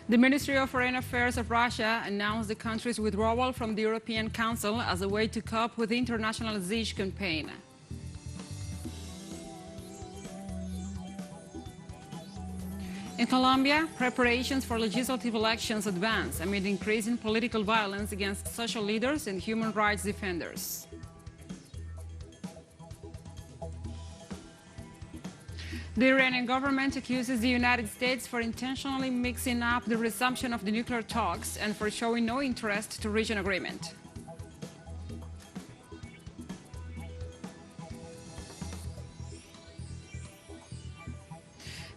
The Ministry of Foreign Affairs of Russia announced the country's withdrawal from the European Council as a way to cope with the international siege campaign. In Colombia, preparations for legislative elections advance amid increasing political violence against social leaders and human rights defenders. The Iranian government accuses the United States for intentionally mixing up the resumption of the nuclear talks and for showing no interest to reach an agreement.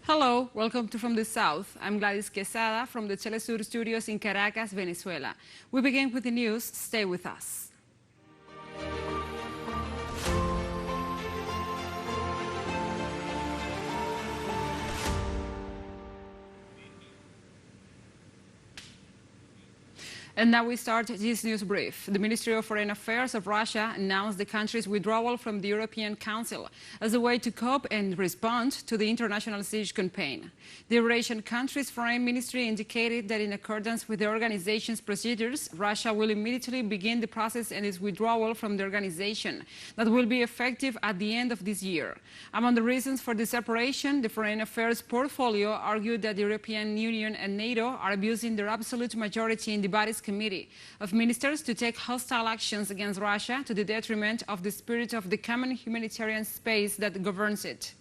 Hello, welcome to From the South. I'm Gladys Quesada from the teleSUR studios in Caracas, Venezuela. We begin with the news. Stay with us. And now we start this news brief. The Ministry of Foreign Affairs of Russia announced the country's withdrawal from the European Council as a way to cope and respond to the international siege campaign. The Eurasian country's foreign ministry indicated that in accordance with the organization's procedures, Russia will immediately begin the process and its withdrawal from the organization that will be effective at the end of this year. Among the reasons for the separation, the Foreign Affairs portfolio argued that the European Union and NATO are abusing their absolute majority in the body's Committee of Ministers to take hostile actions against Russia to the detriment of the spirit of the common humanitarian space that governs it.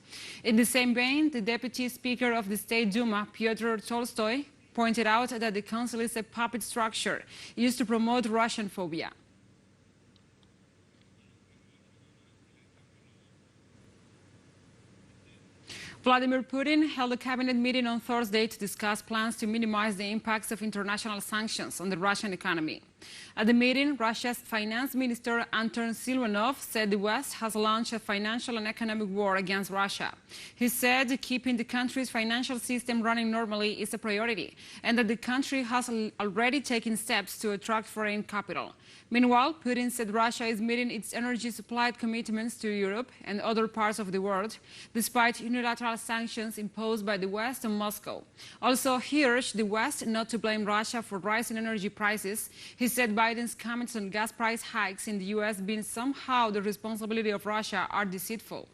In the same vein, the Deputy Speaker of the State Duma, Pyotr Tolstoy, pointed out that the Council is a puppet structure used to promote Russian phobia. Vladimir Putin held a cabinet meeting on Thursday to discuss plans to minimize the impacts of international sanctions on the Russian economy. At the meeting, Russia's finance minister Anton Silvanov said the West has launched a financial and economic war against Russia. He said keeping the country's financial system running normally is a priority and that the country has already taken steps to attract foreign capital. Meanwhile, Putin said Russia is meeting its energy supply commitments to Europe and other parts of the world, despite unilateral sanctions imposed by the West and Moscow. Also, he urged the West not to blame Russia for rising energy prices. He said Biden's comments on gas price hikes in the U.S. being somehow the responsibility of Russia are deceitful.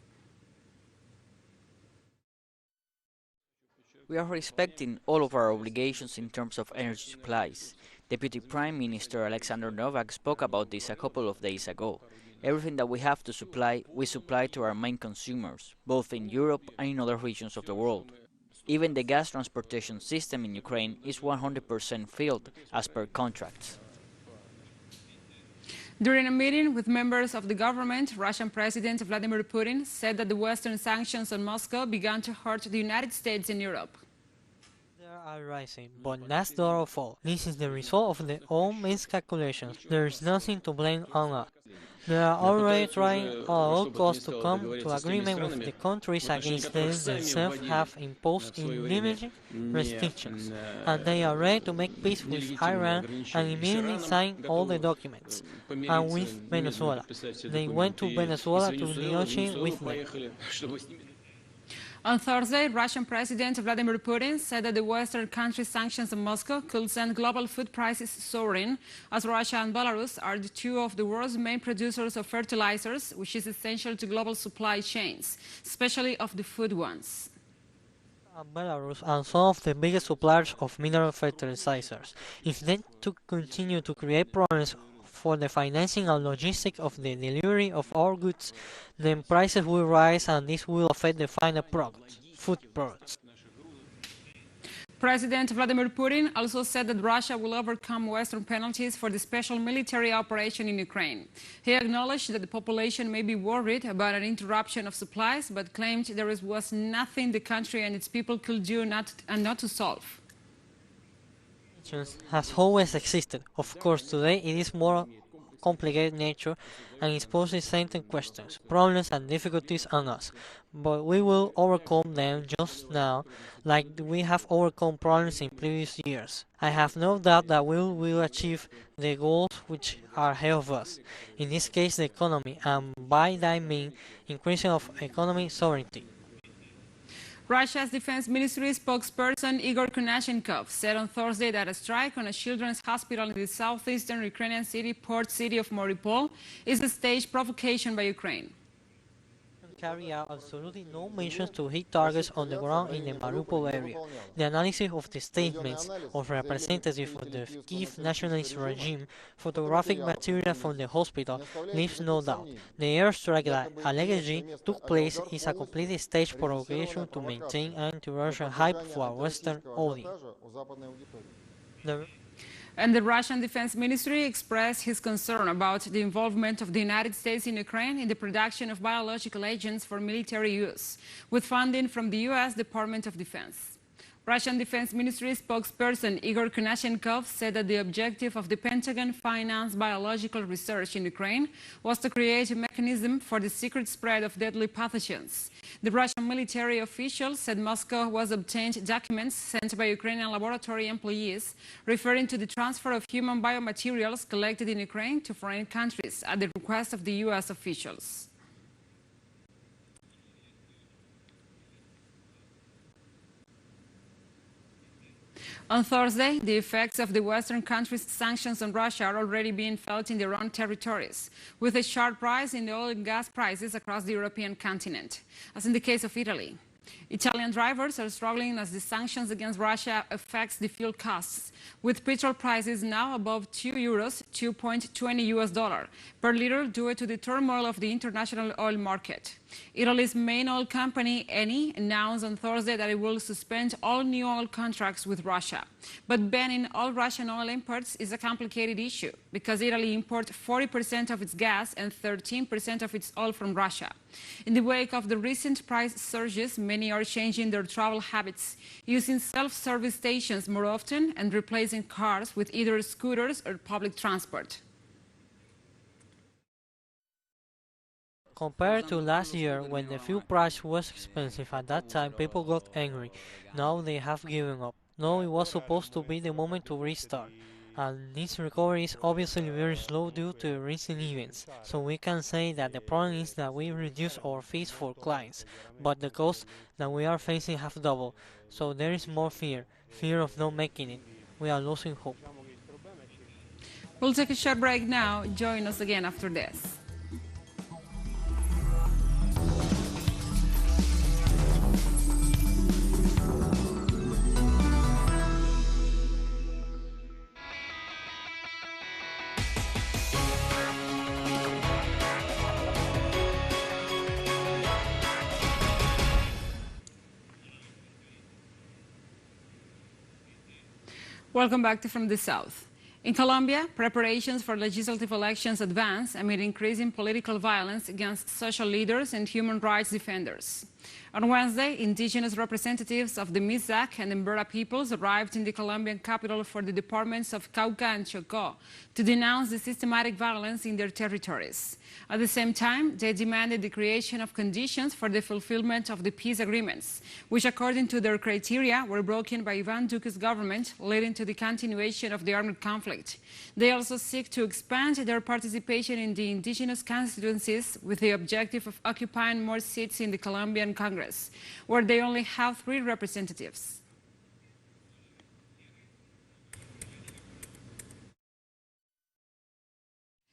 We are respecting all of our obligations in terms of energy supplies. Deputy Prime Minister Alexander Novak spoke about this a couple of days ago. Everything that we have to supply, we supply to our main consumers, both in Europe and in other regions of the world. Even the gas transportation system in Ukraine is 100% filled as per contracts. During a meeting with members of the government, Russian President Vladimir Putin said that the Western sanctions on Moscow began to hurt the United States and Europe. They are rising, but not dollar fall. This is the result of their own miscalculations. There is nothing to blame on us. They are already trying at all costs to come to agreement with the countries against them themselves have imposed unlimited restrictions, and they are ready to make peace with Iran and immediately sign all the documents, and with Venezuela. They went to Venezuela to negotiate with them. On Thursday, Russian President Vladimir Putin said that the Western country's sanctions on Moscow could send global food prices soaring, as Russia and Belarus are the two of the world's main producers of fertilizers, which is essential to global supply chains, especially of the food ones. Belarus are some of the biggest suppliers of mineral fertilizers. If they continue to create problems for the financing and logistics of the delivery of our goods, then prices will rise and this will affect the final product, food products. President Vladimir Putin also said that Russia will overcome Western penalties for the special military operation in Ukraine. He acknowledged that the population may be worried about an interruption of supplies, but claimed there was nothing the country and its people could do not to solve. Has always existed. Of course, today it is more complicated nature and it poses certain questions, problems and difficulties on us. But we will overcome them just now, like we have overcome problems in previous years. I have no doubt that we will achieve the goals which are ahead of us. In this case, the economy, and by that I mean increasing of economic sovereignty. Russia's defense ministry spokesperson Igor Konashenkov said on Thursday that a strike on a children's hospital in the southeastern Ukrainian port city of Mariupol is a staged provocation by Ukraine. Carry out absolutely no mentions to hit targets on the ground in the Mariupol area. The analysis of the statements of representatives of the Kiev nationalist regime, photographic material from the hospital, leaves no doubt. The airstrike that allegedly took place is a completely staged provocation to maintain anti-Russian hype for a Western audience. And the Russian Defense Ministry expressed his concern about the involvement of the United States in Ukraine in the production of biological agents for military use, with funding from the U.S. Department of Defense. Russian Defense Ministry spokesperson Igor Konashenkov said that the objective of the Pentagon-financed biological research in Ukraine was to create a mechanism for the secret spread of deadly pathogens. The Russian military official said Moscow was obtained documents sent by Ukrainian laboratory employees referring to the transfer of human biomaterials collected in Ukraine to foreign countries at the request of the U.S. officials. On Thursday, the effects of the Western countries' sanctions on Russia are already being felt in their own territories, with a sharp rise in the oil and gas prices across the European continent, as in the case of Italy. Italian drivers are struggling as the sanctions against Russia affects the fuel costs, with petrol prices now above €2, $2.20 per liter due to the turmoil of the international oil market. Italy's main oil company, Eni, announced on Thursday that it will suspend all new oil contracts with Russia. But banning all Russian oil imports is a complicated issue because Italy imports 40% of its gas and 13% of its oil from Russia. In the wake of the recent price surges, many are changing their travel habits, using self-service stations more often and replacing cars with either scooters or public transport. Compared to last year, when the fuel price was expensive, at that time people got angry. Now they have given up. No, it was supposed to be the moment to restart. And this recovery is obviously very slow due to recent events. So we can say that the problem is that we reduce our fees for clients, but the costs that we are facing have doubled. So there is more fear of not making it. We are losing hope. We'll take a short break now. Join us again after this. Welcome back to From the South. In Colombia, preparations for legislative elections advance amid increasing political violence against social leaders and human rights defenders. On Wednesday, indigenous representatives of the Mixtec and Embera peoples arrived in the Colombian capital for the departments of Cauca and Chocó to denounce the systematic violence in their territories. At the same time, they demanded the creation of conditions for the fulfillment of the peace agreements, which according to their criteria were broken by Iván Duque's government, leading to the continuation of the armed conflict. They also seek to expand their participation in the indigenous constituencies with the objective of occupying more seats in the Colombian Congress, where they only have 3 representatives.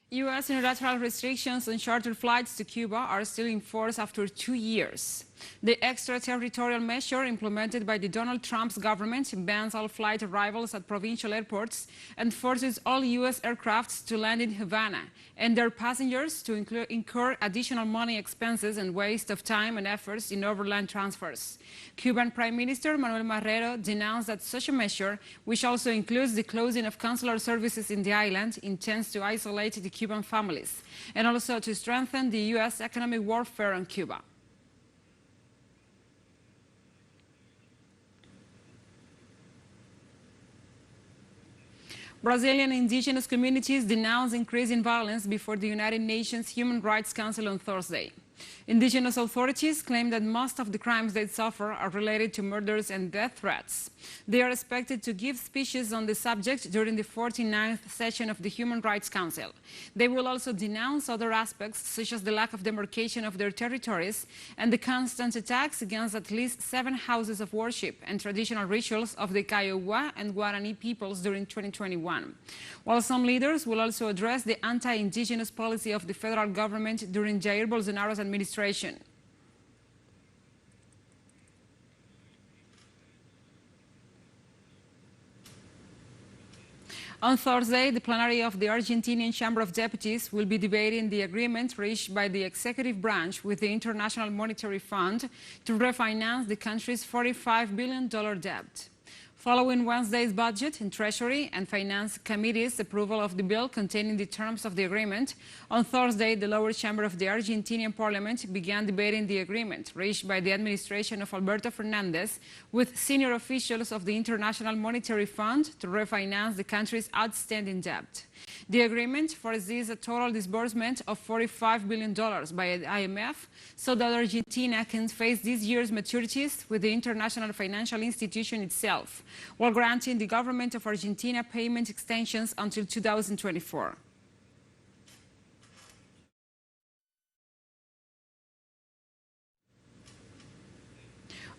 U.S. unilateral restrictions on charter flights to Cuba are still in force after 2 years. The extraterritorial measure implemented by the Donald Trump's government bans all flight arrivals at provincial airports and forces all U.S. aircrafts to land in Havana and their passengers to incur additional money expenses and waste of time and efforts in overland transfers. Cuban Prime Minister Manuel Marrero denounced that such a measure, which also includes the closing of consular services in the island, intends to isolate the Cuban families and also to strengthen the U.S. economic warfare on Cuba. Brazilian indigenous communities denounced increasing violence before the United Nations Human Rights Council on Thursday. Indigenous authorities claim that most of the crimes they suffer are related to murders and death threats. They are expected to give speeches on the subject during the 49th session of the Human Rights Council. They will also denounce other aspects, such as the lack of demarcation of their territories and the constant attacks against at least 7 houses of worship and traditional rituals of the Kiowa and Guarani peoples during 2021. While some leaders will also address the anti-indigenous policy of the federal government during Jair Bolsonaro's administration. On Thursday, the plenary of the Argentinian Chamber of Deputies will be debating the agreement reached by the executive branch with the International Monetary Fund to refinance the country's $45 billion debt. Following Wednesday's Budget and Treasury and Finance Committee's approval of the bill containing the terms of the agreement, on Thursday, the lower chamber of the Argentinian parliament began debating the agreement reached by the administration of Alberto Fernandez with senior officials of the International Monetary Fund to refinance the country's outstanding debt. The agreement foresees a total disbursement of $45 billion by the IMF so that Argentina can face this year's maturities with the international financial institution itself, while granting the government of Argentina payment extensions until 2024.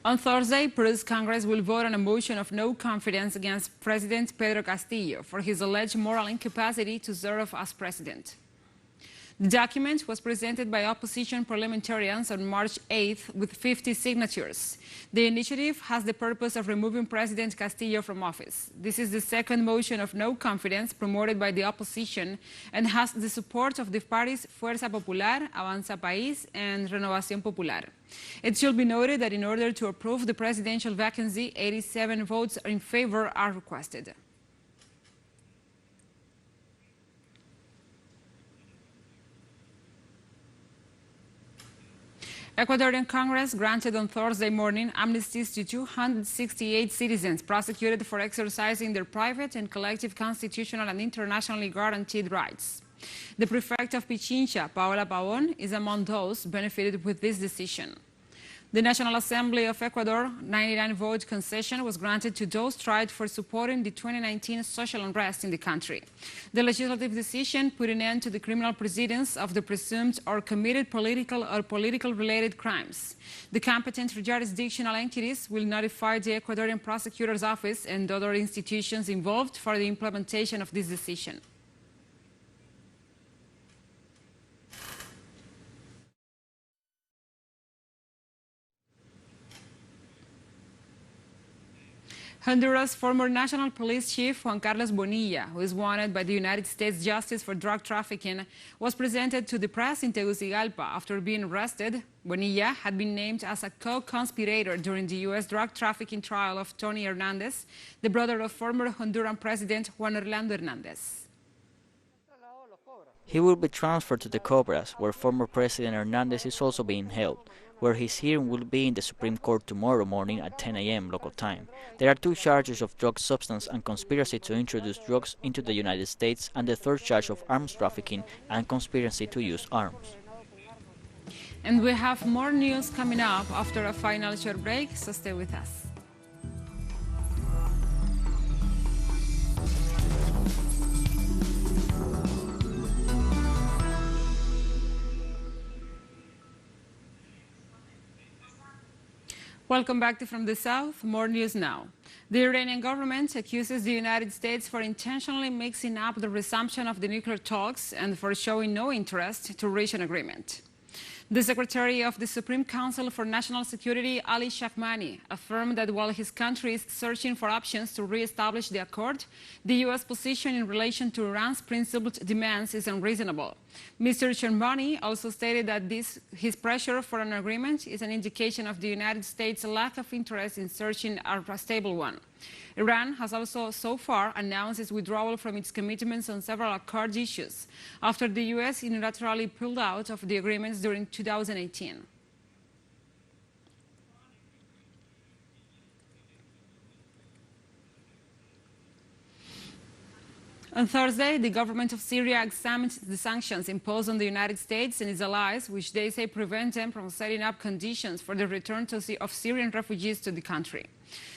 On Thursday, Peru's Congress will vote on a motion of no confidence against President Pedro Castillo for his alleged moral incapacity to serve as president. The document was presented by opposition parliamentarians on March 8th with 50 signatures. The initiative has the purpose of removing President Castillo from office. This is the second motion of no confidence promoted by the opposition and has the support of the parties Fuerza Popular, Avanza País, and Renovación Popular. It should be noted that in order to approve the presidential vacancy, 87 votes in favor are requested. Ecuadorian Congress granted on Thursday morning amnesties to 268 citizens prosecuted for exercising their private and collective constitutional and internationally guaranteed rights. The prefect of Pichincha, Paola Pavón, is among those benefited with this decision. The National Assembly of Ecuador 99-vote concession was granted to those tried for supporting the 2019 social unrest in the country. The legislative decision put an end to the criminal proceedings of the presumed or committed political or political-related crimes. The competent jurisdictional entities will notify the Ecuadorian Prosecutor's Office and other institutions involved for the implementation of this decision. Honduras' former National Police Chief Juan Carlos Bonilla, who is wanted by the United States Justice for drug trafficking, was presented to the press in Tegucigalpa after being arrested. Bonilla had been named as a co-conspirator during the U.S. drug trafficking trial of Tony Hernandez, the brother of former Honduran President Juan Orlando Hernandez. He will be transferred to the Cobras, where former President Hernandez is also being held, where his hearing will be in the Supreme Court tomorrow morning at 10 a.m. local time. There are 2 charges of drug substance and conspiracy to introduce drugs into the United States, and the 3rd charge of arms trafficking and conspiracy to use arms. And we have more news coming up after a final short break, so stay with us. Welcome back to From the South. More news now. The Iranian government accuses the United States for intentionally mixing up the resumption of the nuclear talks and for showing no interest to reach an agreement. The Secretary of the Supreme Council for National Security, Ali Shahmani, affirmed that while his country is searching for options to re-establish the accord, the U.S. position in relation to Iran's principled demands is unreasonable. Mr. Shahmani also stated that his pressure for an agreement is an indication of the United States' lack of interest in searching a stable one. Iran has also so far announced its withdrawal from its commitments on several accord issues after the U.S. unilaterally pulled out of the agreements during 2018. On Thursday, the government of Syria examined the sanctions imposed on the United States and its allies, which they say prevent them from setting up conditions for the return of Syrian refugees to the country.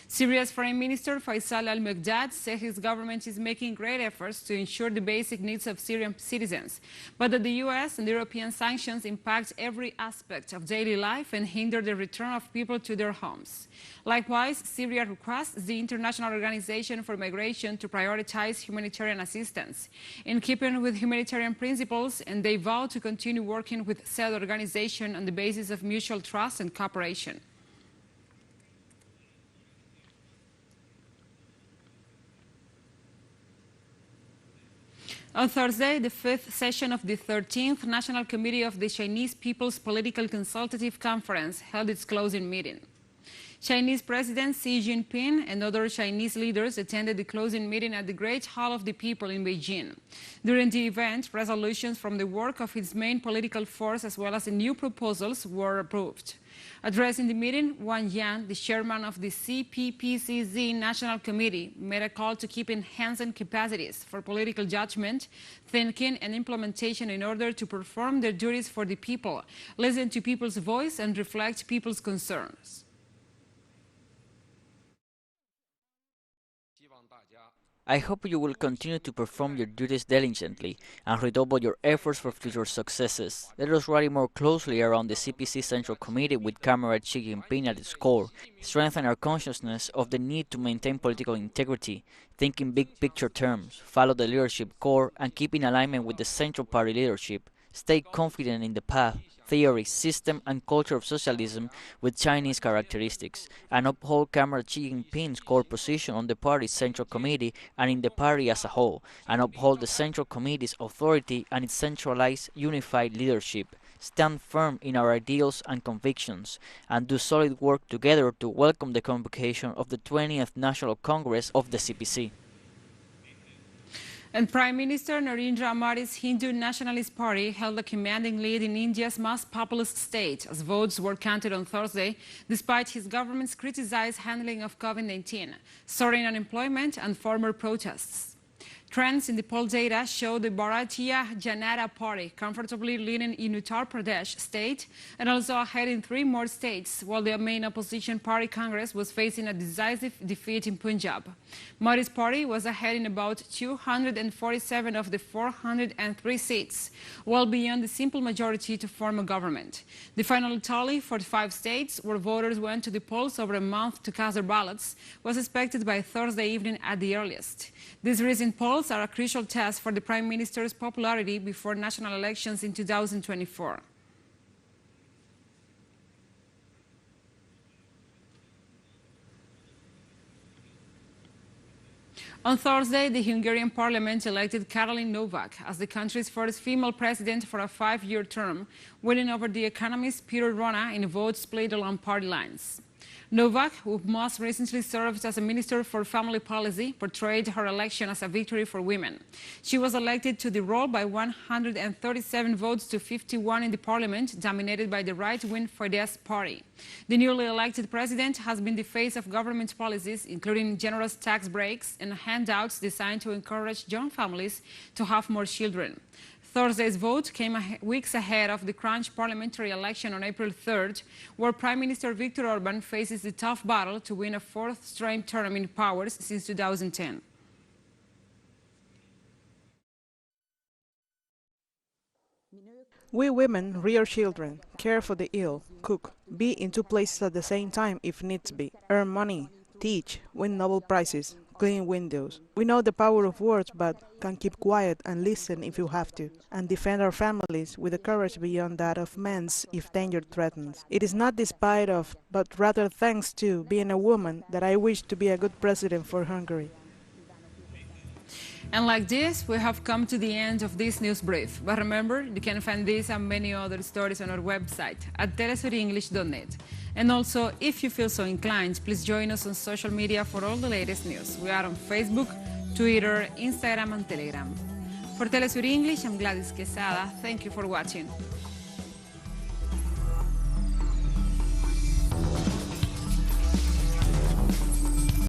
Syria's Foreign Minister Faisal al-Muqdad said his government is making great efforts to ensure the basic needs of Syrian citizens, but that the US and the European sanctions impact every aspect of daily life and hinder the return of people to their homes. Likewise, Syria requests the International Organization for Migration to prioritize humanitarian assistance in keeping with humanitarian principles, and they vow to continue working with said organization on the basis of mutual trust and cooperation. On Thursday, the fifth session of the 13th National Committee of the Chinese People's Political Consultative Conference held its closing meeting. Chinese President Xi Jinping and other Chinese leaders attended the closing meeting at the Great Hall of the People in Beijing. During the event, resolutions from the work of its main political force as well as the new proposals were approved. Addressing the meeting, Wang Yan, the chairman of the CPPCC National Committee, made a call to keep enhancing capacities for political judgment, thinking and implementation in order to perform their duties for the people, listen to people's voice and reflect people's concerns. I hope you will continue to perform your duties diligently and redouble your efforts for future successes. Let us rally more closely around the CPC Central Committee with Comrade Xi Jinping at its core, strengthen our consciousness of the need to maintain political integrity, think in big picture terms, follow the leadership core and keep in alignment with the Central Party leadership, stay confident in the path, theory, system and culture of socialism with Chinese characteristics, and uphold Comrade Xi Jinping's core position on the party's Central Committee and in the party as a whole, and uphold the Central Committee's authority and its centralized, unified leadership, stand firm in our ideals and convictions, and do solid work together to welcome the convocation of the 20th National Congress of the CPC. And Prime Minister Narendra Modi's Hindu Nationalist Party held a commanding lead in India's most populous state as votes were counted on Thursday, despite his government's criticized handling of COVID-19, soaring unemployment and former protests. Trends in the poll data show the Bharatiya Janata Party comfortably leading in Uttar Pradesh state and also ahead in 3 more states, while the main opposition party Congress was facing a decisive defeat in Punjab. Modi's party was ahead in about 247 of the 403 seats, well beyond the simple majority to form a government. The final tally for the 5 states, where voters went to the polls over a month to cast their ballots, was expected by Thursday evening at the earliest. These recent polls are a crucial test for the Prime Minister's popularity before national elections in 2024. On Thursday, the Hungarian parliament elected Katalin Novak as the country's first female president for a 5-year term, winning over the economist Peter Rona in a vote split along party lines. Novak, who most recently served as a Minister for Family Policy, portrayed her election as a victory for women. She was elected to the role by 137 votes to 51 in the parliament, dominated by the right-wing FTS party. The newly elected president has been the face of government policies, including generous tax breaks and handouts designed to encourage young families to have more children. Thursday's vote came weeks ahead of the crunch parliamentary election on April 3rd, where Prime Minister Viktor Orban faces the tough battle to win a 4th straight term in power since 2010. We women rear children, care for the ill, cook, be in 2 places at the same time if needs be, earn money, teach, win Nobel Prizes, clean windows. We know the power of words, but can keep quiet and listen if you have to, and defend our families with a courage beyond that of men's if danger threatens. It is not despite of, but rather thanks to, being a woman that I wish to be a good president for Hungary. And like this, we have come to the end of this news brief. But remember, you can find this and many other stories on our website at telesurenglish.net. And also, if you feel so inclined, please join us on social media for all the latest news. We are on Facebook, Twitter, Instagram and Telegram. For Telesur English, I'm Gladys Quesada. Thank you for watching.